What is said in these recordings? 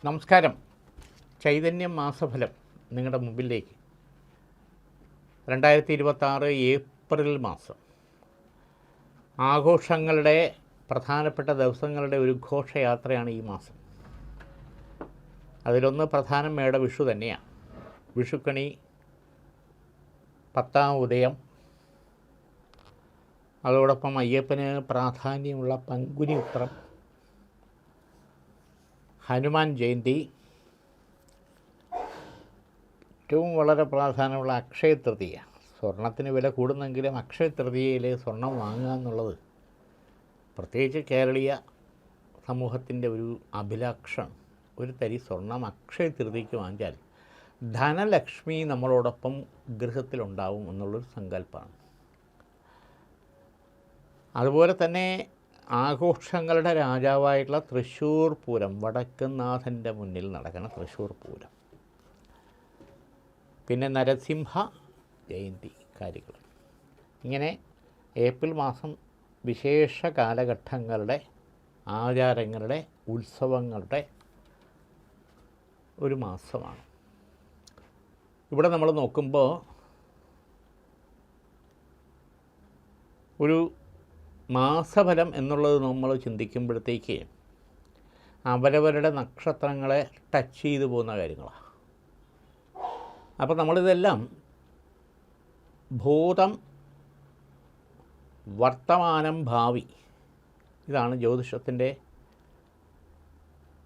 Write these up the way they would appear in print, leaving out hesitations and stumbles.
നമസ്കാരം. ചൈതന്യം മാസഫലം നിങ്ങളുടെ മുമ്പിലേക്ക്. 2026 ഏപ്രിൽ മാസം ആഘോഷങ്ങളുടെ പ്രധാനപ്പെട്ട ദിവസങ്ങളുടെ ഒരു ഘോഷയാത്രയാണ് ഈ മാസം. അതിലൊന്ന് പ്രധാനം വിഷു തന്നെയാണ്. വിഷുക്കണി, 10-ാം ഉദയം, അതോടൊപ്പം അയ്യപ്പന് പ്രാധാന്യമുള്ള പങ്കുനി ഉത്രം, ഹനുമാൻ ജയന്തി, ഏറ്റവും വളരെ പ്രാധാന്യമുള്ള അക്ഷയ തൃതീയ. സ്വർണത്തിന് വില കൂടുന്നെങ്കിലും അക്ഷയ തൃതീയയിൽ സ്വർണം വാങ്ങുക എന്നുള്ളത് പ്രത്യേകിച്ച് കേരളീയ സമൂഹത്തിൻ്റെ ഒരു അഭിലാഷമാണ്. ഒരു തരി സ്വർണം അക്ഷയ തൃതീയയ്ക്ക് വാങ്ങിച്ചാൽ ധനലക്ഷ്മി നമ്മളോടൊപ്പം ഗൃഹത്തിലുണ്ടാവും എന്നുള്ളൊരു സങ്കല്പമാണ്. അതുപോലെ തന്നെ ആഘോഷങ്ങളുടെ രാജാവായിട്ടുള്ള തൃശ്ശൂർ പൂരം, വടക്കുംനാഥൻ്റെ മുന്നിൽ നടക്കുന്ന തൃശ്ശൂർ പൂരം, പിന്നെ നരസിംഹ ജയന്തി കാര്യങ്ങൾ. ഇങ്ങനെ ഏപ്രിൽ മാസം വിശേഷ കാലഘട്ടങ്ങളുടെ, ആചാരങ്ങളുടെ, ഉത്സവങ്ങളുടെ ഒരു മാസമാണ്. ഇവിടെ നമ്മൾ നോക്കുമ്പോൾ ഒരു മാസഫലം എന്നുള്ളത് നമ്മൾ ചിന്തിക്കുമ്പോഴത്തേക്ക് അവരവരുടെ നക്ഷത്രങ്ങളെ ടച്ച് ചെയ്തു പോകുന്ന കാര്യങ്ങളാണ്. അപ്പോൾ നമ്മളിതെല്ലാം ഭൂതം, വർത്തമാനം, ഭാവി, ഇതാണ് ജ്യോതിഷത്തിൻ്റെ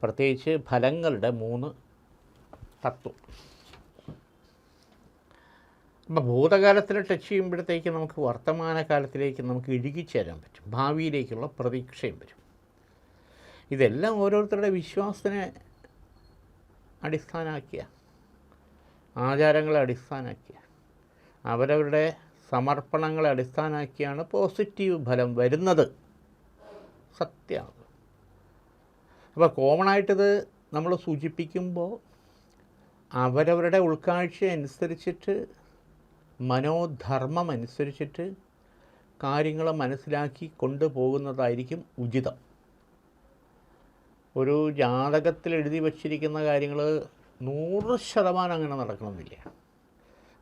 പ്രത്യേകിച്ച് ഫലങ്ങളുടെ 3 തത്വം. അപ്പോൾ ഭൂതകാലത്തിൽ ടച്ച് ചെയ്യുമ്പോഴത്തേക്ക് നമുക്ക് വർത്തമാനകാലത്തിലേക്ക് നമുക്ക് ഇഴുകിച്ചേരാൻ പറ്റും, ഭാവിയിലേക്കുള്ള പ്രതീക്ഷയും വരും. ഇതെല്ലാം ഓരോരുത്തരുടെ വിശ്വാസത്തിനെ അടിസ്ഥാനമാക്കിയ, ആചാരങ്ങളെ അടിസ്ഥാനമാക്കിയ, അവരവരുടെ സമർപ്പണങ്ങളെ അടിസ്ഥാനമാക്കിയാണ് പോസിറ്റീവ് ഫലം വരുന്നത്. സത്യമാണ്. അപ്പോൾ കോമണായിട്ടിത് നമ്മൾ സൂചിപ്പിക്കുമ്പോൾ അവരവരുടെ ഉൾക്കാഴ്ച അനുസരിച്ചിട്ട്, മനോധർമ്മം അനുസരിച്ചിട്ട് കാര്യങ്ങൾ മനസ്സിലാക്കി കൊണ്ടുപോകുന്നതായിരിക്കും ഉചിതം. ഒരു ജാതകത്തിൽ എഴുതി വച്ചിരിക്കുന്ന കാര്യങ്ങൾ 100% അങ്ങനെ നടക്കണമെന്നില്ല.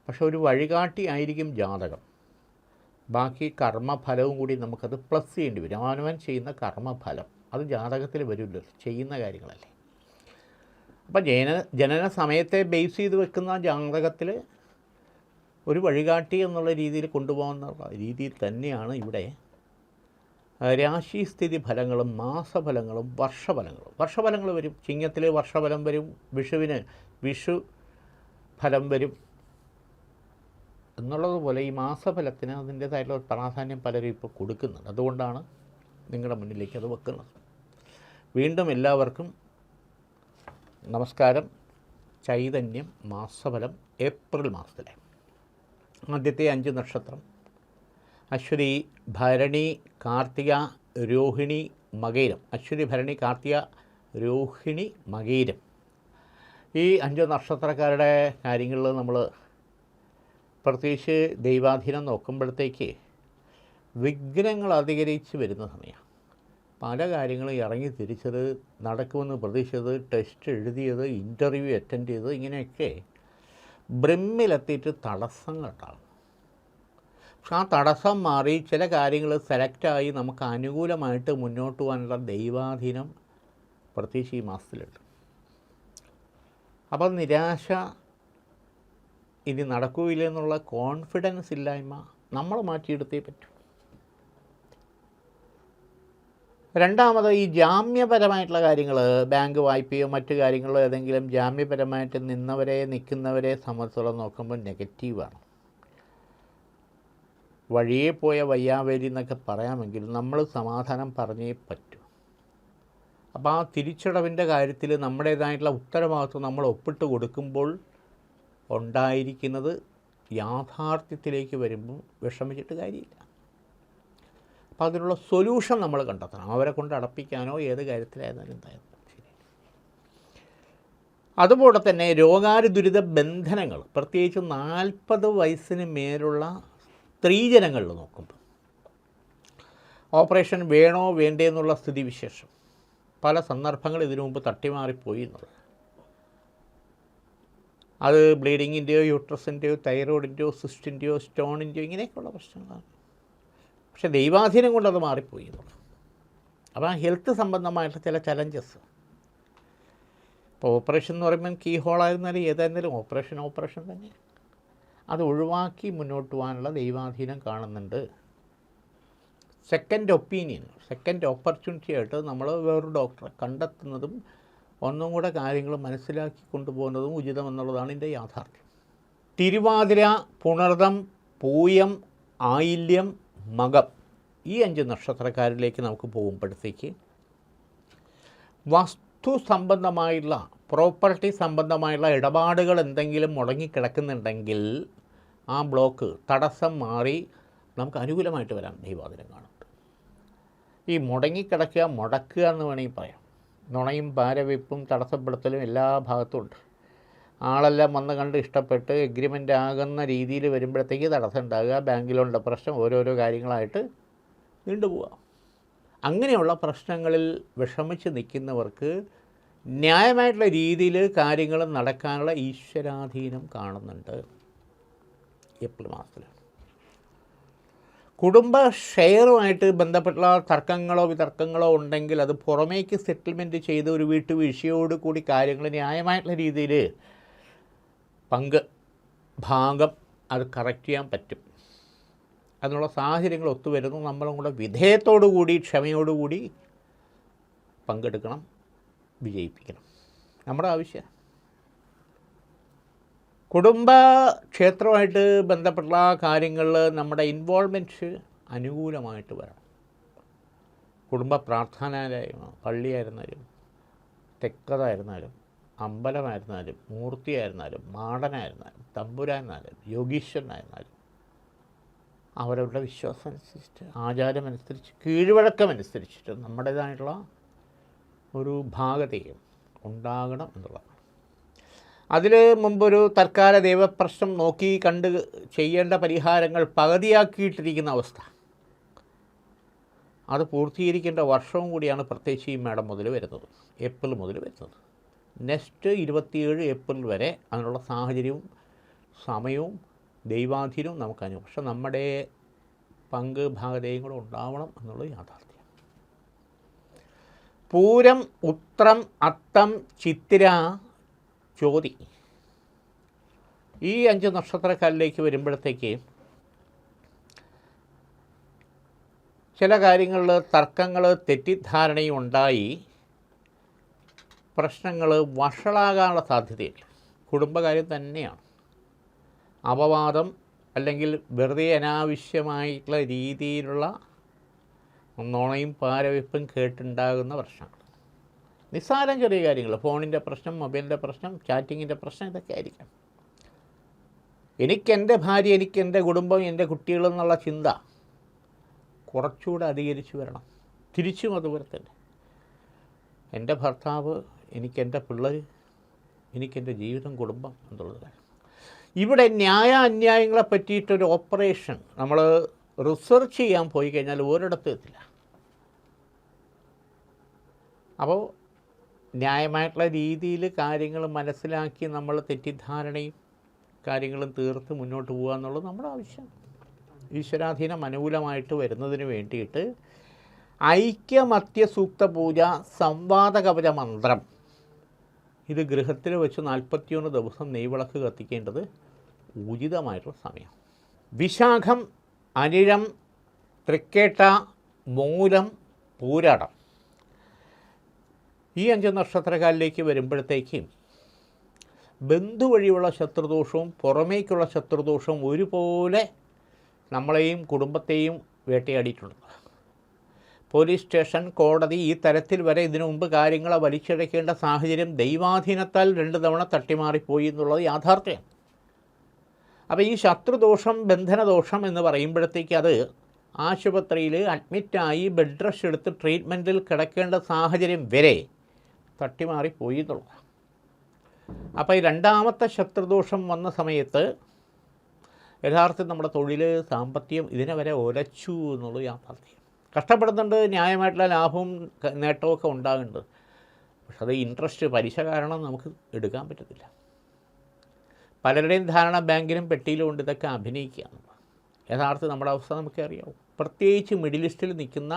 പക്ഷെ ഒരു വഴികാട്ടി ആയിരിക്കും ജാതകം. ബാക്കി കർമ്മഫലവും കൂടി നമുക്കത് പ്ലസ് ചെയ്യേണ്ടി വരും. അവനവൻ ചെയ്യുന്ന കർമ്മഫലം അത് ജാതകത്തിൽ വരുമല്ലോ, ചെയ്യുന്ന കാര്യങ്ങളല്ലേ. അപ്പം ജനന സമയത്തെ ബേസ് ചെയ്ത് വെക്കുന്ന ജാതകത്തിൽ ഒരു വഴികാട്ടി എന്നുള്ള രീതിയിൽ കൊണ്ടുപോകുന്ന രീതിയിൽ തന്നെയാണ് ഇവിടെ രാശിസ്ഥിതി ഫലങ്ങളും മാസഫലങ്ങളും വർഷഫലങ്ങൾ വരും. ചിങ്ങത്തിൽ വർഷഫലം വരും, വിഷുവിന് വിഷു ഫലം വരും എന്നുള്ളതുപോലെ ഈ മാസഫലത്തിന് അതിൻ്റേതായിട്ടുള്ള പ്രാധാന്യം പലരും ഇപ്പോൾ കൊടുക്കുന്നുണ്ട്. അതുകൊണ്ടാണ് നിങ്ങളുടെ മുന്നിലേക്ക് അത് വെക്കുന്നത്. വീണ്ടും എല്ലാവർക്കും നമസ്കാരം. ചൈതന്യം മാസഫലം ഏപ്രിൽ മാസത്തിലെ ആദ്യത്തെ 5 നക്ഷത്രം അശ്വതി, ഭരണി, കാർത്തിക, രോഹിണി, മകയിരം. അശ്വതി, ഭരണി, കാർത്തിക, രോഹിണി, മകയിരം. ഈ 5 നക്ഷത്രക്കാരുടെ കാര്യങ്ങളിൽ നമ്മൾ പ്രത്യേകിച്ച് ദൈവാധീനം നോക്കുമ്പോഴത്തേക്ക് വിഘ്നങ്ങൾ അധികരിച്ച് വരുന്ന സമയമാണ്. പല കാര്യങ്ങളും ഇറങ്ങി തിരിച്ചത്, നടക്കുമെന്ന് പ്രതീക്ഷിച്ചത്, ടെസ്റ്റ് എഴുതിയത്, ഇൻ്റർവ്യൂ അറ്റൻഡ് ചെയ്തത്, ഇങ്ങനെയൊക്കെ ബ്രഹ്മിലെത്തിയിട്ട് തടസ്സങ്ങളുണ്ടാകും. പക്ഷെ ആ തടസ്സം മാറി ചില കാര്യങ്ങൾ സെലക്റ്റായി നമുക്ക് അനുകൂലമായിട്ട് മുന്നോട്ട് പോകാനുള്ള ദൈവാധീനം പ്രത്യേകിച്ച് ഈ മാസത്തിലുണ്ട്. അപ്പം നിരാശ, ഇനി നടക്കുകയില്ല എന്നുള്ള കോൺഫിഡൻസ് ഇല്ലായ്മ നമ്മൾ മാറ്റിയെടുത്തേ പറ്റൂ. രണ്ടാമത് ഈ ജാമ്യപരമായിട്ടുള്ള കാര്യങ്ങൾ, ബാങ്ക് വായ്പയോ മറ്റു കാര്യങ്ങളോ ഏതെങ്കിലും ജാമ്യപരമായിട്ട് നിൽക്കുന്നവരെ സംബന്ധിച്ചോളം നോക്കുമ്പോൾ നെഗറ്റീവാണ്. വഴിയെ പോയ വയ്യാവേലി എന്നൊക്കെ പറയാമെങ്കിൽ നമ്മൾ സമാധാനം പറഞ്ഞേ പറ്റൂ. അപ്പോൾ ആ തിരിച്ചടവിൻ്റെ കാര്യത്തിൽ നമ്മുടേതായിട്ടുള്ള ഉത്തരവാദിത്വം നമ്മൾ ഒപ്പിട്ട് കൊടുക്കുമ്പോൾ ഉണ്ടായിരിക്കുന്നത് യാഥാർത്ഥ്യത്തിലേക്ക് വരുമ്പോൾ വിഷമിച്ചിട്ട് കാര്യമില്ല. അപ്പോൾ അതിനുള്ള സൊല്യൂഷൻ നമ്മൾ കണ്ടെത്തണം. അവരെ കൊണ്ട് അടപ്പിക്കാനോ ഏത് കാര്യത്തിലായിരുന്നാലും എന്തായാലും ശരി. അതുപോലെ തന്നെ രോഗാരുദുരിത ബന്ധനങ്ങൾ, പ്രത്യേകിച്ച് 40 വയസ്സിന് മേലുള്ള സ്ത്രീജനങ്ങളിൽ നോക്കുമ്പോൾ ഓപ്പറേഷൻ വേണോ വേണ്ടേ എന്നുള്ള സ്ഥിതിവിശേഷം, പല സന്ദർഭങ്ങൾ ഇതിനു മുമ്പ് തട്ടിമാറിപ്പോയി എന്നുള്ളത്. അത് ബ്ലീഡിങ്ങിൻ്റെയോ യൂട്രസിൻ്റെയോ തൈറോയിഡിൻ്റെയോ സിസ്റ്റിൻ്റെയോ സ്റ്റോണിൻ്റെയോ ഇങ്ങനെയൊക്കെയുള്ള പ്രശ്നങ്ങളാണ്. പക്ഷേ ദൈവാധീനം കൊണ്ടത് മാറിപ്പോയി എന്നുള്ളത്. അപ്പോൾ ആ ഹെൽത്ത് സംബന്ധമായിട്ട് ചില ചലഞ്ചസ്, ഇപ്പോൾ ഓപ്പറേഷൻ എന്ന് പറയുമ്പം കീ ഹോളായിരുന്നാലും ഏതായിരുന്നാലും ഓപ്പറേഷൻ തന്നെ, അത് ഒഴിവാക്കി മുന്നോട്ട് പോകാനുള്ള ദൈവാധീനം കാണുന്നുണ്ട്. സെക്കൻഡ് ഒപ്പീനിയൻ, സെക്കൻഡ് ഓപ്പർച്യൂണിറ്റി ആയിട്ട് നമ്മൾ വേറൊരു ഡോക്ടറെ കണ്ടെത്തുന്നതും ഒന്നും കൂടെ കാര്യങ്ങൾ മനസ്സിലാക്കി കൊണ്ടുപോകുന്നതും ഉചിതമെന്നുള്ളതാണ് ഇതിൻ്റെ യാഥാർത്ഥ്യം. തിരുവാതിര, പുണർദം, പൂയം, ആയില്യം, മകം ഈ 5 നക്ഷത്രക്കാരിലേക്ക് നമുക്ക് പോകുമ്പോഴത്തേക്ക് വസ്തു സംബന്ധമായുള്ള പ്രോപ്പർട്ടി സംബന്ധമായുള്ള ഇടപാടുകൾ എന്തെങ്കിലും മുടങ്ങിക്കിടക്കുന്നുണ്ടെങ്കിൽ ആ ബ്ലോക്ക് തടസ്സം മാറി നമുക്ക് അനുകൂലമായിട്ട് വരാൻ ദൈവാധീനം കാണുന്നുണ്ട്. ഈ മുടങ്ങിക്കിടക്കുക, മുടക്കുക എന്ന് വേണമെങ്കിൽ പറയാം. നുണയും പാരവെപ്പും തടസ്സപ്പെടുത്തലും എല്ലാ ഭാഗത്തും ഉണ്ട്. ആളെല്ലാം വന്ന് കണ്ട് ഇഷ്ടപ്പെട്ട് എഗ്രിമെൻ്റ് ആകുന്ന രീതിയിൽ വരുമ്പോഴത്തേക്ക് തടസ്സം ഉണ്ടാകുക, ബാങ്കിലുള്ള പ്രശ്നം, ഓരോരോ കാര്യങ്ങളായിട്ട് നീണ്ടുപോവുക. അങ്ങനെയുള്ള പ്രശ്നങ്ങളിൽ വിഷമിച്ച് നിൽക്കുന്നവർക്ക് ന്യായമായിട്ടുള്ള രീതിയിൽ കാര്യങ്ങൾ നടക്കാനുള്ള ഈശ്വരാധീനം കാണുന്നുണ്ട് ഏപ്രിൽ മാസത്തിൽ. കുടുംബ ഷെയറുമായിട്ട് ബന്ധപ്പെട്ടുള്ള തർക്കങ്ങളോ വിതർക്കങ്ങളോ ഉണ്ടെങ്കിൽ അത് പുറമേക്ക് സെറ്റിൽമെൻറ്റ് ചെയ്ത് ഒരു വീട്ടുവീഴ്ചയോട് കൂടി കാര്യങ്ങൾ ന്യായമായിട്ടുള്ള രീതിയിൽ ഭാഗം അത് കറക്റ്റ് ചെയ്യാൻ പറ്റും. അതിനുള്ള സാഹചര്യങ്ങൾ ഒത്തുവരുന്നു. നമ്മളും കൂടെ വിധേയത്തോടു കൂടി ക്ഷമയോടുകൂടി പങ്കെടുക്കണം, വിജയിപ്പിക്കണം. നമ്മുടെ ആവശ്യം കുടുംബ ക്ഷേത്രമായിട്ട് ബന്ധപ്പെട്ടുള്ള കാര്യങ്ങളിൽ നമ്മുടെ ഇൻവോൾവ്മെൻറ്റ് അനുകൂലമായിട്ട് വരണം. കുടുംബ പ്രാർത്ഥനാലയമാണ്, പള്ളിയായിരുന്നാലും തെക്കതായിരുന്നാലും അമ്പലമായിരുന്നാലും മൂർത്തിയായിരുന്നാലും മാടനായിരുന്നാലും തമ്പുരായിരുന്നാലും യോഗീശ്വരനായിരുന്നാലും അവരവരുടെ വിശ്വാസം അനുസരിച്ചിട്ട് ആചാരമനുസരിച്ച് കീഴ്വഴക്കമനുസരിച്ചിട്ട് നമ്മുടേതായിട്ടുള്ള ഒരു ഭാഗതയും ഉണ്ടാകണം എന്നുള്ളതാണ്. അതിൽ മുമ്പൊരു തൽക്കാല ദൈവപ്രശ്നം നോക്കി കണ്ട് ചെയ്യേണ്ട പരിഹാരങ്ങൾ പകുതിയാക്കിയിട്ടിരിക്കുന്ന അവസ്ഥ, അത് പൂർത്തീകരിക്കേണ്ട വർഷവും കൂടിയാണ് പ്രത്യേകിച്ച് ഈ മേടം മുതൽ വരുന്നത്, ഏപ്രിൽ മുതൽ വരുന്നത്. നെക്സ്റ്റ് 27 ഏപ്രിൽ വരെ അതിനുള്ള സാഹചര്യവും സമയവും ദൈവാധീനവും നമുക്കനുഭവം. പക്ഷെ നമ്മുടെ പങ്ക് ഭാഗതയും കൂടെ ഉണ്ടാവണം എന്നുള്ളത് യാഥാർത്ഥ്യം. പൂരം, ഉത്രം, അത്തം, ചിത്തിര, ചോതി ഈ 5 നക്ഷത്രക്കാരിലേക്ക് വരുമ്പോഴത്തേക്ക് ചില കാര്യങ്ങളിൽ തർക്കങ്ങൾ തെറ്റിദ്ധാരണയും ഉണ്ടായി പ്രശ്നങ്ങൾ വഷളാകാനുള്ള സാധ്യതയില്ല. കുടുംബകാര്യം തന്നെയാണ്. അപവാദം അല്ലെങ്കിൽ വെറുതെ അനാവശ്യമായിട്ടുള്ള രീതിയിലുള്ള നുണയും പാരവെപ്പും കേട്ടുണ്ടാകുന്ന പ്രശ്നങ്ങൾ, നിസ്സാരം ചെറിയ കാര്യങ്ങൾ, ഫോണിൻ്റെ പ്രശ്നം, മൊബൈലിൻ്റെ പ്രശ്നം, ചാറ്റിങ്ങിൻ്റെ പ്രശ്നം, ഇതൊക്കെ ആയിരിക്കാം. എനിക്കെൻ്റെ ഭാര്യ, എനിക്കെൻ്റെ കുടുംബം, എൻ്റെ കുട്ടികളെന്നുള്ള ചിന്ത കുറച്ചുകൂടെ അധികരിച്ച് വരണം. തിരിച്ചും അതുപോലെ തന്നെ എൻ്റെ ഭർത്താവ്, എനിക്കെൻ്റെ പിള്ളേർ, എനിക്കെൻ്റെ ജീവിതം, കുടുംബം എന്നുള്ളത്. ഇവിടെ ന്യായ അന്യായങ്ങളെ പറ്റിയിട്ടൊരു ഓപ്പറേഷൻ നമ്മൾ റിസർച്ച് ചെയ്യാൻ പോയി കഴിഞ്ഞാൽ ഒരിടത്തും എത്തില്ല. അപ്പോൾ ന്യായമായിട്ടുള്ള രീതിയിൽ കാര്യങ്ങൾ മനസ്സിലാക്കി നമ്മൾ തെറ്റിദ്ധാരണയും കാര്യങ്ങളും തീർത്ത് മുന്നോട്ട് പോകുക എന്നുള്ളത് നമ്മുടെ ആവശ്യമാണ്. ഈശ്വരാധീനം അനുകൂലമായിട്ട് വരുന്നതിന് വേണ്ടിയിട്ട് ഐക്യമത്യ സൂക്ത പൂജ, സംവാദ കവച മന്ത്രം, ഇത് ഗൃഹത്തിൽ വെച്ച് 41 ദിവസം നെയ്വിളക്ക് കത്തിക്കേണ്ടത് ഉചിതമായിട്ടുള്ള സമയം. വിശാഖം, അനിഴം, തൃക്കേട്ട, മൂലം, പൂരാടം ഈ 5 നക്ഷത്രക്കാരിലേക്ക് വരുമ്പോഴത്തേക്കും ബന്ധു വഴിയുള്ള ശത്രുദോഷവും പുറമേക്കുള്ള ശത്രുദോഷവും ഒരുപോലെ നമ്മളെയും കുടുംബത്തെയും വേട്ടയാടിയിട്ടുണ്ട്. പോലീസ് സ്റ്റേഷൻ, കോടതി ഈ തരത്തിൽ വരെ ഇതിനു മുമ്പ് കാര്യങ്ങളെ വലിച്ചിഴക്കേണ്ട സാഹചര്യം ദൈവാധീനത്താൽ 2 തവണ തട്ടിമാറിപ്പോയി എന്നുള്ളത് യാഥാർത്ഥ്യമാണ്. അപ്പോൾ ഈ ശത്രുദോഷം, ബന്ധനദോഷം എന്ന് പറയുമ്പോഴത്തേക്ക് അത് ആശുപത്രിയിൽ അഡ്മിറ്റായി ബെഡ് റെസ്റ്റ് എടുത്ത് ട്രീറ്റ്മെൻറ്റിൽ കിടക്കേണ്ട സാഹചര്യം വരെ തട്ടിമാറിപ്പോയി എന്നുള്ളതാണ്. അപ്പോൾ ഈ 2ാമത്തെ ശത്രുദോഷം വന്ന സമയത്ത് യഥാർത്ഥത്തിൽ നമ്മുടെ തൊഴിൽ, സാമ്പത്തികം ഇതിനെ വരെ ഉലച്ചു എന്നുള്ളത് യാഥാർത്ഥ്യം. കഷ്ടപ്പെടുന്നുണ്ട്, ന്യായമായിട്ടുള്ള ലാഭവും നേട്ടമൊക്കെ ഉണ്ടാകുന്നുണ്ട്. പക്ഷെ അത് ഇൻട്രസ്റ്റ്, പലിശ കാരണം നമുക്ക് എടുക്കാൻ പറ്റത്തില്ല. പലരുടെയും ധാരണ ബാങ്കിലും പെട്ടിയിലും കൊണ്ട് ഇതൊക്കെ അഭിനയിക്കുകയാണ്. യഥാർത്ഥ നമ്മുടെ അവസ്ഥ നമുക്ക് അറിയാവും. പ്രത്യേകിച്ച് മിഡിൽ ഈസ്റ്റിൽ നിൽക്കുന്ന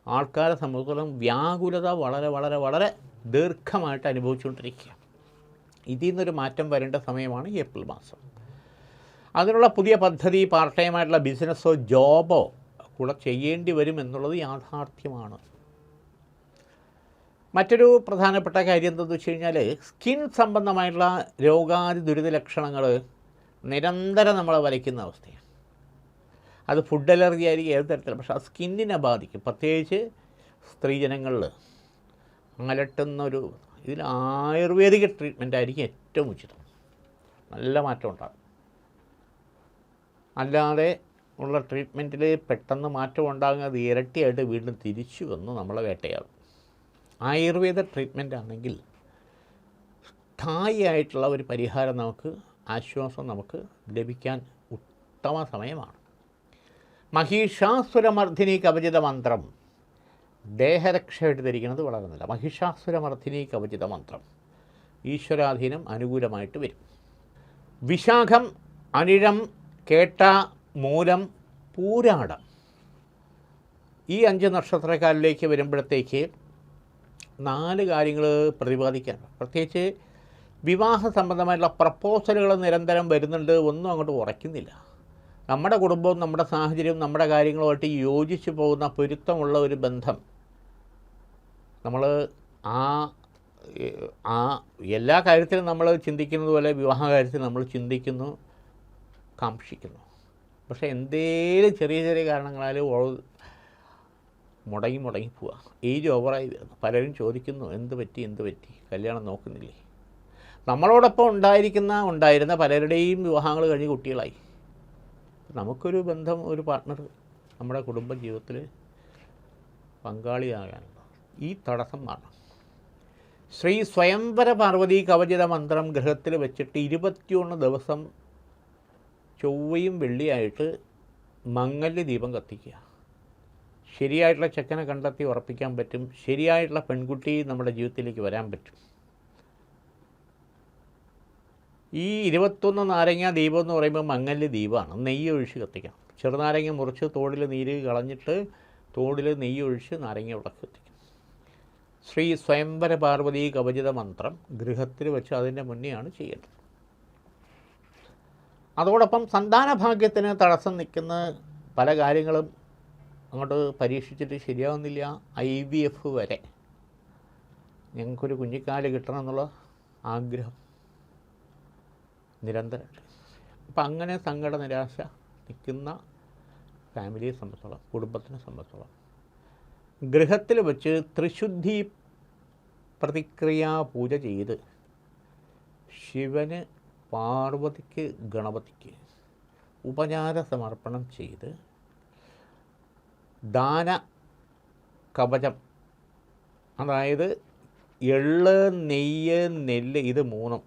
ആൾക്കാരെ സംബന്ധിച്ചിടത്തോളം വ്യാകുലത വളരെ വളരെ വളരെ ദീർഘമായിട്ട് അനുഭവിച്ചുകൊണ്ടിരിക്കുക. ഇതിൽ നിന്നൊരു മാറ്റം വരേണ്ട സമയമാണ് ഏപ്രിൽ മാസം. അതിനുള്ള പുതിയ പദ്ധതി, പാർട്ട് ടൈമായിട്ടുള്ള ബിസിനസ്സോ ജോബോ കൂടെ ചെയ്യേണ്ടി വരും എന്നുള്ളത് യാഥാർത്ഥ്യമാണ്. മറ്റൊരു പ്രധാനപ്പെട്ട കാര്യം എന്താണെന്ന് വെച്ച് കഴിഞ്ഞാൽ, സ്കിൻ സംബന്ധമായിട്ടുള്ള രോഗാതി ദുരിത ലക്ഷണങ്ങൾ നിരന്തരം നമ്മളെ വലയ്ക്കുന്ന അവസ്ഥയാണ്. അത് ഫുഡ് അലർജി ആയിരിക്കും, ഏത് തരത്തിലും. പക്ഷേ ആ സ്കിന്നിനെ ബാധിക്കും. പ്രത്യേകിച്ച് സ്ത്രീജനങ്ങളിൽ അലട്ടുന്നൊരു ഇതിൽ ആയുർവേദിക ട്രീറ്റ്മെൻ്റ് ആയിരിക്കും ഏറ്റവും ഉചിതം. നല്ല മാറ്റം ഉണ്ടാകും. അല്ലാതെ ഉള്ള ട്രീറ്റ്മെൻറ്റിൽ പെട്ടെന്ന് മാറ്റം ഉണ്ടാകുന്നത് ഇരട്ടിയായിട്ട് വീണ്ടും തിരിച്ചു വന്ന് നമ്മളെ വേട്ടയാടും. ആയുർവേദ ട്രീറ്റ്മെൻ്റ് ആണെങ്കിൽ സ്ഥായിയായിട്ടുള്ള ഒരു പരിഹാരം, നമുക്ക് ആശ്വാസം നമുക്ക് ലഭിക്കാൻ ഉത്തമ സമയമാണ്. മഹിഷാസുരമർദ്ദിനി കവചിത മന്ത്രം ദേഹരക്ഷയായിട്ട് ധരിക്കുന്നത് വളരെ നല്ല. മഹിഷാസുരമർദ്ദിനി കവചിത മന്ത്രം ഈശ്വരാധീനം അനുകൂലമായിട്ട് വരും. വിശാഖം, അനിഴം, കേട്ട, മൂലം, പൂരാടം ഈ 5 നക്ഷത്രക്കാരിലേക്ക് വരുമ്പോഴത്തേക്ക് 4 കാര്യങ്ങൾ പ്രതിപാദിക്കാനുണ്ട്. പ്രത്യേകിച്ച് വിവാഹ സംബന്ധമായിട്ടുള്ള പ്രപ്പോസലുകൾ നിരന്തരം വരുന്നുണ്ട്. ഒന്നും അങ്ങോട്ട് ഉറയ്ക്കുന്നില്ല. നമ്മുടെ കുടുംബവും നമ്മുടെ സാഹചര്യവും നമ്മുടെ കാര്യങ്ങളുമായിട്ട് യോജിച്ച് പോകുന്ന പൊരുത്തമുള്ള ഒരു ബന്ധം നമ്മൾ ആ എല്ലാ കാര്യത്തിലും നമ്മൾ ചിന്തിക്കുന്നത് പോലെ വിവാഹ കാര്യത്തിൽ നമ്മൾ ചിന്തിക്കുന്നു, കാക്ഷിക്കുന്നു. പക്ഷേ എന്തേലും ചെറിയ ചെറിയ കാരണങ്ങളാൽ മുടങ്ങി പോവുക. ഏജ് ഓവറായി വരുന്നു. പലരും ചോദിക്കുന്നു, എന്ത് പറ്റി കല്യാണം നോക്കുന്നില്ലേ? നമ്മളോടൊപ്പം ഉണ്ടായിരുന്ന പലരുടെയും വിവാഹങ്ങൾ കഴിഞ്ഞ് കുട്ടികളായി. നമുക്കൊരു ബന്ധം, ഒരു പാർട്ട്ണർ നമ്മുടെ കുടുംബ ജീവിതത്തിൽ പങ്കാളിയാകാനുള്ള ഈ തടസ്സം മാറണം. ശ്രീ സ്വയംവര പാർവതി കവചിത മന്ത്രം ഗൃഹത്തിൽ വെച്ചിട്ട് 21 ദിവസം ചൊവ്വയും വെള്ളിയായിട്ട് മംഗല്യ ദീപം കത്തിക്കുക. ശരിയായിട്ടുള്ള ചെക്കനെ കണ്ടെത്തി ഉറപ്പിക്കാൻ പറ്റും. ശരിയായിട്ടുള്ള പെൺകുട്ടി നമ്മുടെ ജീവിതത്തിലേക്ക് വരാൻ പറ്റും. ഈ 21 നാരങ്ങ ദീപം എന്ന് പറയുമ്പോൾ മംഗല്യ ദീപമാണ്. നെയ്യ് ഒഴിച്ച് കത്തിക്കണം. ചെറുനാരങ്ങ മുറിച്ച് തോടിൽ നീര് കളഞ്ഞിട്ട് തോടിൽ നെയ്യ് ഒഴിച്ച് നാരങ്ങ ഉടക്കി കത്തിക്കണം. ശ്രീ സ്വയംവര പാർവതി കവചിത മന്ത്രം ഗൃഹത്തിൽ വെച്ച് അതിൻ്റെ മുന്നെയാണ് ചെയ്യേണ്ടത്. അതോടൊപ്പം സന്താനഭാഗ്യത്തിന് തടസ്സം നിൽക്കുന്ന പല കാര്യങ്ങളും അങ്ങോട്ട് പരീക്ഷിച്ചിട്ട് ശരിയാവുന്നില്ല. IVF വരെ ഞങ്ങൾക്കൊരു കുഞ്ഞിക്കാല് കിട്ടണം എന്നുള്ള ആഗ്രഹം നിരന്തരമായിട്ട്. അപ്പം അങ്ങനെ സങ്കട നിരാശ നിൽക്കുന്ന ഫാമിലിയെ സംബന്ധിച്ചോളം, കുടുംബത്തിനെ സംബന്ധിച്ചോളം ഗൃഹത്തിൽ വെച്ച് ത്രിശുദ്ധി പ്രതിക്രിയാ പൂജ ചെയ്ത് ശിവന്, പാർവതിക്ക്, ഗണപതിക്ക് ഉപചാര സമർപ്പണം ചെയ്ത് ദാന കവചം, അതായത് എള്ള്, നെയ്യ്, നെല്ല് ഇത് 3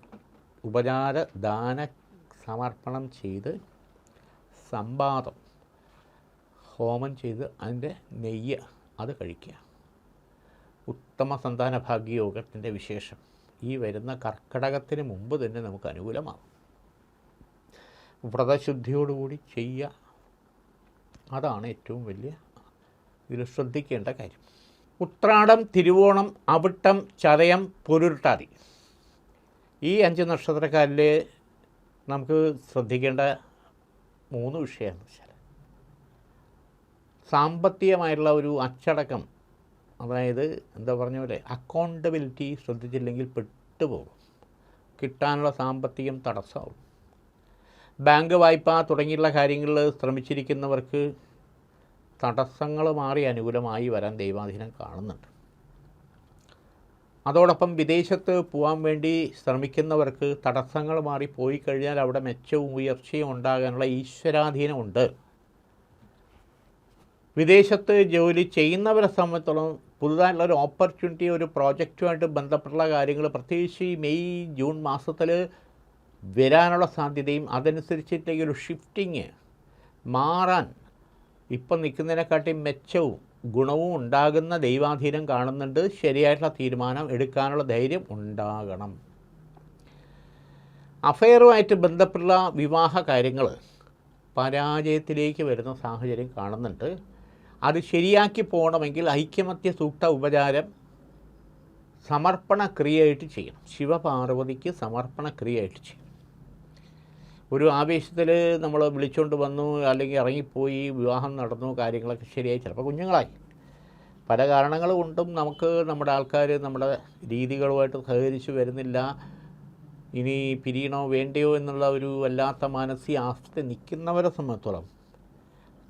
ഉപചാര ദാന സമർപ്പണം ചെയ്ത് സംവാദം ഹോമം ചെയ്ത് അതിൻ്റെ നെയ്യ് അത് കഴിക്കുക. ഉത്തമ സന്താന ഭാഗ്യയോഗത്തിൻ്റെ വിശേഷം ഈ വരുന്ന കർക്കടകത്തിന് മുമ്പ് തന്നെ നമുക്ക് അനുകൂലമാകും. വ്രതശുദ്ധിയോടുകൂടി ചെയ്യുക, അതാണ് ഏറ്റവും വലിയ ഇതിൽ ശ്രദ്ധിക്കേണ്ട കാര്യം. ഉത്രാടം, തിരുവോണം, അവിട്ടം, ചതയം, പൊരുരുട്ടാതി ഈ 5 നക്ഷത്രക്കാരിൽ നമുക്ക് ശ്രദ്ധിക്കേണ്ട 3 വിഷയമെന്ന് വെച്ചാൽ, സാമ്പത്തികമായിട്ടുള്ള ഒരു അച്ചടക്കം, അതായത് എന്താ പറഞ്ഞ പോലെ അക്കൗണ്ടബിലിറ്റി ശ്രദ്ധിച്ചില്ലെങ്കിൽ പെട്ടുപോകും. കിട്ടാനുള്ള സാമ്പത്തികം തടസ്സമാവും. ബാങ്ക് വായ്പ തുടങ്ങിയുള്ള കാര്യങ്ങളിൽ ശ്രമിച്ചിരിക്കുന്നവർക്ക് തടസ്സങ്ങൾ മാറി അനുകൂലമായി വരാൻ ദൈവാധീനം കാണുന്നുണ്ട്. അതോടൊപ്പം വിദേശത്ത് പോകാൻ വേണ്ടി ശ്രമിക്കുന്നവർക്ക് തടസ്സങ്ങൾ മാറി പോയി കഴിഞ്ഞാൽ അവിടെ മെച്ചവും ഉയർച്ചയും ഉണ്ടാകാനുള്ള ഈശ്വരാധീനമുണ്ട്. വിദേശത്ത് ജോലി ചെയ്യുന്നവരെ സംബന്ധിച്ചോളം പുതുതായിട്ടുള്ള ഒരു ഓപ്പർച്യൂണിറ്റി, ഒരു പ്രോജക്റ്റുമായിട്ട് ബന്ധപ്പെട്ടുള്ള കാര്യങ്ങൾ പ്രത്യേകിച്ച് ഈ മെയ് ജൂൺ മാസത്തിൽ വരാനുള്ള സാധ്യതയും അതനുസരിച്ചിട്ടൊരു ഷിഫ്റ്റിങ് മാറാൻ ഇപ്പം നിൽക്കുന്നതിനെക്കാട്ടി മെച്ചവും ഗുണവും ഉണ്ടാകുന്ന ദൈവാധീനം കാണുന്നുണ്ട്. ശരിയായിട്ടുള്ള തീരുമാനം എടുക്കാനുള്ള ധൈര്യം ഉണ്ടാകണം. അഫെയറുമായിട്ട് ബന്ധപ്പെട്ടുള്ള വിവാഹ കാര്യങ്ങൾ പരാജയത്തിലേക്ക് വരുന്ന സാഹചര്യം കാണുന്നുണ്ട്. അത് ശരിയാക്കി പോകണമെങ്കിൽ ഐക്യമത്യ സൂക്ത ഉപചാരം സമർപ്പണ ക്രിയയായിട്ട് ചെയ്യണം. ശിവപാർവതിക്ക് സമർപ്പണ ക്രിയയായിട്ട് ചെയ്യണം. ഒരു ആവേശത്തിൽ നമ്മൾ വിളിച്ചുകൊണ്ട് വന്നു, അല്ലെങ്കിൽ ഇറങ്ങിപ്പോയി, വിവാഹം നടന്നു, കാര്യങ്ങളൊക്കെ ശരിയായി, ചിലപ്പോൾ കുഞ്ഞുങ്ങളായി. പല കാരണങ്ങൾ കൊണ്ടും നമുക്ക് നമ്മുടെ ആൾക്കാർ നമ്മുടെ രീതികളുമായിട്ട് സഹകരിച്ച് വരുന്നില്ല. ഇനി പിരിയണോ വേണ്ടയോ എന്നുള്ള ഒരു വല്ലാത്ത മാനസികാവസ്ഥ നിൽക്കുന്നവരെ സംബന്ധിച്ചോളം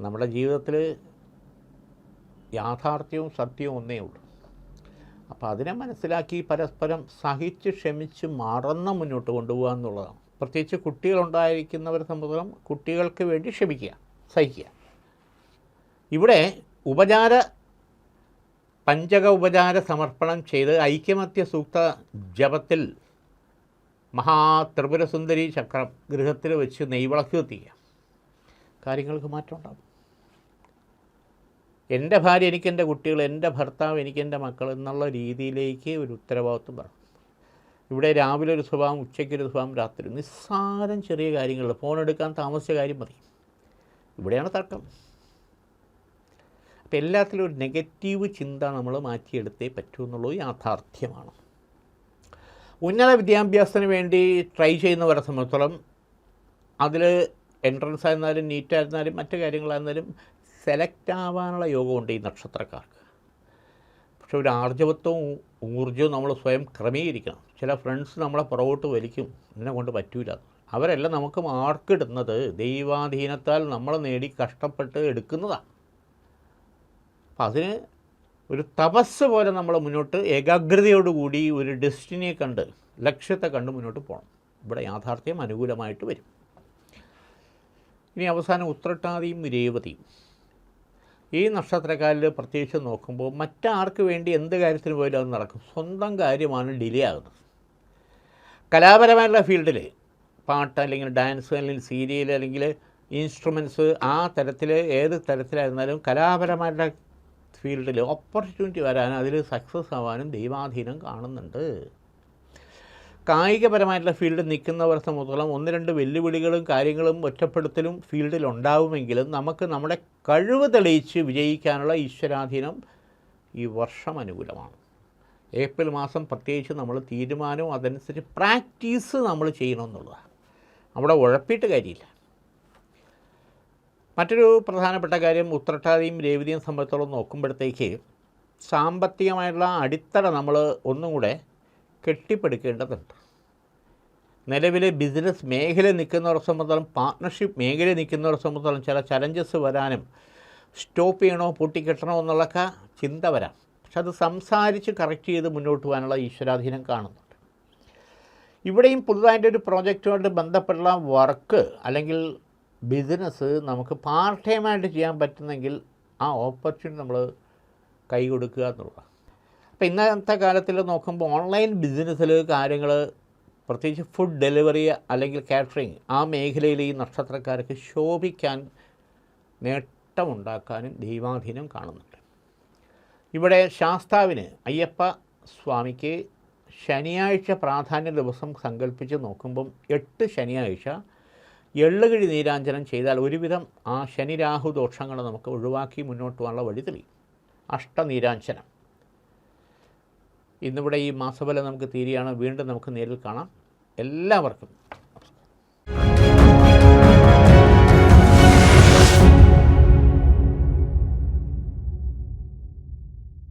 നമ്മുടെ ജീവിതത്തിൽ യാഥാർത്ഥ്യവും സത്യവും ഒന്നേ ഉള്ളൂ. അപ്പോൾ അതിനെ മനസ്സിലാക്കി പരസ്പരം സഹിച്ച് ക്ഷമിച്ച് മറന്ന് മുന്നോട്ട് കൊണ്ടുപോകുക എന്നുള്ളതാണ്. പ്രത്യേകിച്ച് കുട്ടികളുണ്ടായിരിക്കുന്നവരെ സംബന്ധിച്ചിടത്തോളം കുട്ടികൾക്ക് വേണ്ടി ക്ഷമിക്കുക, സഹിക്കുക. ഇവിടെ പഞ്ചക ഉപചാര സമർപ്പണം ചെയ്ത് ഐക്യമത്യ സൂക്ത ജപത്തിൽ മഹാത്രിപുരസുന്ദരി ചക്രം ഗൃഹത്തിൽ വെച്ച് നെയ്വിളക്ക് കത്തിക്കുക. കാര്യങ്ങൾക്ക് മാറ്റം ഉണ്ടാകും. എൻ്റെ ഭാര്യ എനിക്ക് എൻ്റെ കുട്ടികൾ, എൻ്റെ ഭർത്താവ് എനിക്ക് എൻ്റെ മക്കൾ എന്നുള്ള രീതിയിലേക്ക് ഒരു ഉത്തരവാദിത്വം പറയും. ഇവിടെ രാവിലെ ഒരു സ്വഭാവം, ഉച്ചയ്ക്കൊരു സ്വഭാവം, രാത്രി നിസ്സാരം ചെറിയ കാര്യങ്ങൾ, ഫോൺ എടുക്കാൻ താമസിച്ച കാര്യം മതി. ഇവിടെയാണ് തർക്കം. അപ്പോൾ എല്ലാത്തിലും ഒരു നെഗറ്റീവ് ചിന്ത നമ്മൾ മാറ്റിയെടുത്തേ പറ്റൂ എന്നുള്ളത് യാഥാർത്ഥ്യമാണ്. ഉന്നത വിദ്യാഭ്യാസത്തിന് വേണ്ടി ട്രൈ ചെയ്യുന്നവരെ സംബന്ധിച്ചിടത്തോളം അതിൽ എൻട്രൻസ് ആയിരുന്നാലും നീറ്റായിരുന്നാലും മറ്റു കാര്യങ്ങളായിരുന്നാലും സെലക്ട് ആവാനുള്ള യോഗമുണ്ട് ഈ നക്ഷത്രക്കാർക്ക്. പക്ഷെ ഒരു ആർജവത്വവും ഊർജ്ജവും നമ്മൾ സ്വയം ക്രമീകരിക്കണം. ചില ഫ്രണ്ട്സ് നമ്മളെ പുറകോട്ട് വലിക്കും, ഇതിനെ കൊണ്ട് പറ്റൂല. അവരെല്ലാം നമുക്ക് മാർക്കിടുന്നത് ദൈവാധീനത്താൽ നമ്മൾ നേടി കഷ്ടപ്പെട്ട് എടുക്കുന്നതാണ്. അപ്പം അതിന് ഒരു തപസ് പോലെ നമ്മൾ മുന്നോട്ട് ഏകാഗ്രതയോടുകൂടി ഒരു ഡെസ്റ്റിനിയെ കണ്ട്, ലക്ഷ്യത്തെ കണ്ട് മുന്നോട്ട് പോകണം. ഇവിടെ യാഥാർത്ഥ്യം അനുകൂലമായിട്ട് വരും. ഇനി അവസാനം ഉത്രട്ടാതിയും രേവതിയും. ഈ നക്ഷത്രക്കാരിൽ പ്രത്യേകിച്ച് നോക്കുമ്പോൾ മറ്റാർക്ക് വേണ്ടി എന്ത് കാര്യത്തിന് പോയാലും അത് നടക്കും. സ്വന്തം കാര്യമാണ് ഡിലേ ആകുന്നത്. കലാപരമായിട്ടുള്ള ഫീൽഡിൽ പാട്ട്, അല്ലെങ്കിൽ ഡാൻസ്, അല്ലെങ്കിൽ സീരിയൽ, അല്ലെങ്കിൽ ഇൻസ്ട്രുമെൻറ്റ്സ്, ആ തരത്തിൽ ഏത് തരത്തിലായിരുന്നാലും കലാപരമായിട്ടുള്ള ഫീൽഡിൽ ഓപ്പർച്യൂണിറ്റി വരാനും അതിൽ സക്സസ് ആവാനും ദൈവാധീനം കാണുന്നുണ്ട്. കായികപരമായിട്ടുള്ള ഫീൽഡിൽ നിൽക്കുന്നവരെ സംബന്ധിച്ചിടത്തോളം ഒന്ന് രണ്ട് വെല്ലുവിളികളും കാര്യങ്ങളും ഒറ്റപ്പെടുത്തലും ഫീൽഡിൽ ഉണ്ടാവുമെങ്കിലും നമുക്ക് നമ്മുടെ കഴിവ് തെളിയിച്ച് വിജയിക്കാനുള്ള ഈശ്വരാധീനം ഈ വർഷം അനുകൂലമാണ്. ഏപ്രിൽ മാസം പ്രത്യേകിച്ച് നമ്മൾ തീരുമാനവും അതനുസരിച്ച് പ്രാക്ടീസ് നമ്മൾ ചെയ്യണമെന്നുള്ളതാണ്. അവിടെ ഉഴപ്പിയിട്ട് കാര്യമില്ല. മറ്റൊരു പ്രധാനപ്പെട്ട കാര്യം, ഉത്രട്ടാതിയും രേവതിയും സംബന്ധിച്ചോളം നോക്കുമ്പോഴത്തേക്ക് സാമ്പത്തികമായിട്ടുള്ള അടിത്തറ നമ്മൾ ഒന്നും കൂടെ കെട്ടിപ്പടുക്കേണ്ടതുണ്ട്. നിലവിൽ ബിസിനസ് മേഖല നിൽക്കുന്നവരെ സംബന്ധിച്ചോളം, പാർട്ട്ണർഷിപ്പ് മേഖല നിൽക്കുന്നവരെ സംബന്ധിച്ചോളം ചില ചലഞ്ചസ് വരാനും സ്റ്റോപ്പ് ചെയ്യണോ പൂട്ടിക്കെട്ടണോ എന്നുള്ളൊക്കെ ചിന്ത വരാം. പക്ഷെ അത് സംസാരിച്ച് കറക്റ്റ് ചെയ്ത് മുന്നോട്ട് പോകാനുള്ള ഈശ്വരാധീനം കാണുന്നുണ്ട്. ഇവിടെയും പുതുതായിട്ടൊരു പ്രോജക്റ്റുമായിട്ട് ബന്ധപ്പെട്ടുള്ള വർക്ക് അല്ലെങ്കിൽ ബിസിനസ് നമുക്ക് പാർട്ട് ടൈമായിട്ട് ചെയ്യാൻ പറ്റുന്നെങ്കിൽ ആ ഓപ്പർച്യൂണിറ്റി നമ്മൾ കൈ കൊടുക്കുക എന്നുള്ളതാണ്. അപ്പോൾ ഇന്നത്തെ കാലത്തിൽ നോക്കുമ്പോൾ ഓൺലൈൻ ബിസിനസ്സിൽ കാര്യങ്ങൾ, പ്രത്യേകിച്ച് ഫുഡ് ഡെലിവറി അല്ലെങ്കിൽ കാറ്ററിങ്, ആ മേഖലയിൽ ഈ നക്ഷത്രക്കാർക്ക് ശോഭിക്കാൻ, നേട്ടമുണ്ടാക്കാനും ദൈവാധീനം കാണുന്നുണ്ട്. ഇവിടെ ശാസ്താവിന്, അയ്യപ്പ സ്വാമിക്ക് ശനിയാഴ്ച പ്രാധാന്യ ദിവസം സങ്കല്പിച്ച് നോക്കുമ്പം 8 ശനിയാഴ്ച എള്ളുകിഴി നീരാഞ്ജനം ചെയ്താൽ ഒരുവിധം ആ ശനി രാഹു ദോഷങ്ങൾ നമുക്ക് ഒഴിവാക്കി മുന്നോട്ട് പോകാനുള്ള വഴി തെളിയും. അഷ്ടനീരാഞ്ജനം. ഇന്നിവിടെ ഈ മാസഫലം നമുക്ക് തീരുകയാണ്. വീണ്ടും നമുക്ക് നേരിൽ കാണാം. എല്ലാവർക്കും